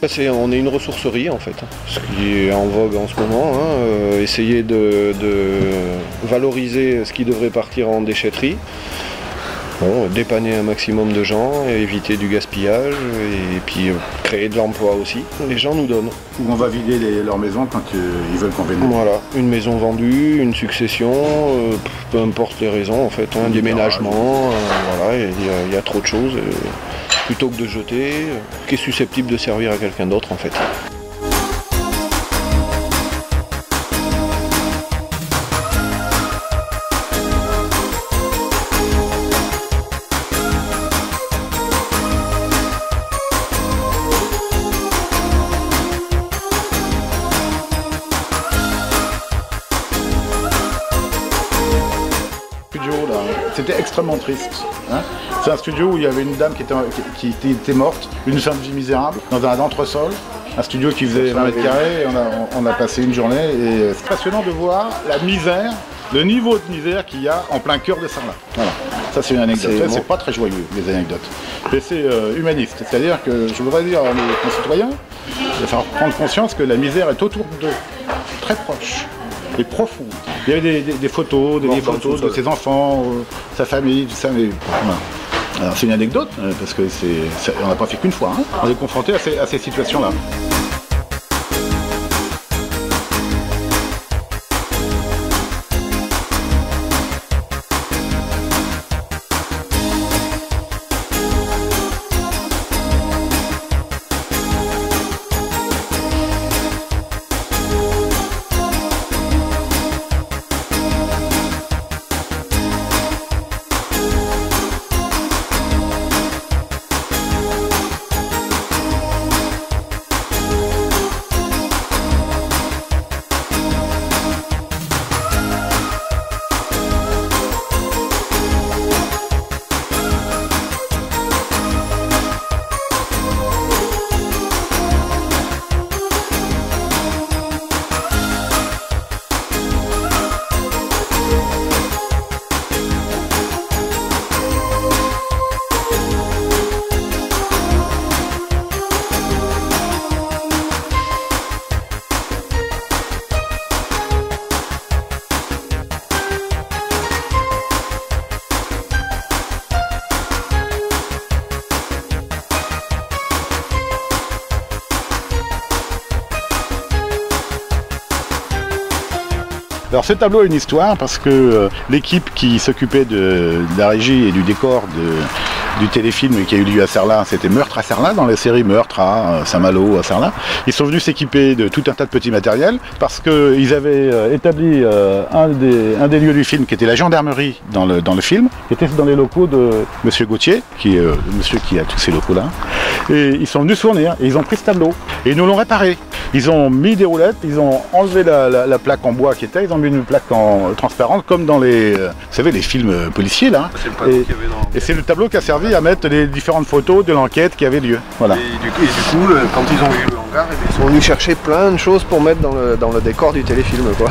On est une ressourcerie en fait, ce qui est en vogue en ce moment, hein, essayer de valoriser ce qui devrait partir en déchetterie, bon, dépanner un maximum de gens, éviter du gaspillage et puis créer de l'emploi aussi. Les gens nous donnent. Où on va vider leur maison quand ils veulent qu'on vende. Voilà, une maison vendue, une succession, peu importe les raisons en fait, un déménagement, voilà, il y a trop de choses. Plutôt que de jeter, qui est susceptible de servir à quelqu'un d'autre en fait. C'était extrêmement triste. Hein. C'est un studio où il y avait une dame qui était morte, une fin de vie misérable, dans un entresol. Un studio qui faisait 20 mètres carrés, et on a passé une journée. Et c'est passionnant de voir la misère, le niveau de misère qu'il y a en plein cœur de Sarlat. Voilà. Ça c'est une anecdote. C'est pas très joyeux, les anecdotes. Mais c'est humaniste. C'est-à-dire que je voudrais dire à mes concitoyens de faire prendre conscience que la misère est autour d'eux, très proche. Et profond. Il y avait des photos, des photos de ses enfants, sa famille, tout ça. Mais voilà. Alors c'est une anecdote, parce que on n'a pas fait qu'une fois. Hein. On est confronté à ces situations-là. Alors ce tableau a une histoire parce que l'équipe qui s'occupait de la régie et du décor du téléfilm qui a eu lieu à Sarlat, c'était Meurtre à Sarlat, dans la série Meurtre à Saint-Malo, à Sarlat. Ils sont venus s'équiper de tout un tas de petits matériels parce qu'ils avaient établi un des lieux du film qui était la gendarmerie dans le film, qui était dans les locaux de Monsieur Gauthier, qui est le monsieur qui a tous ces locaux-là. Et ils sont venus se fournir et ils ont pris ce tableau et ils nous l'ont réparé. Ils ont mis des roulettes, ils ont enlevé la plaque en bois qui était, ils ont mis une plaque transparente comme dans les, vous savez, les films policiers là. Et c'est le tableau qui a servi à mettre les différentes photos de l'enquête qui avait lieu. Voilà. Et du coup, quand ils ont vu le hangar, ils sont venus chercher plein de choses pour mettre dans le décor du téléfilm, quoi.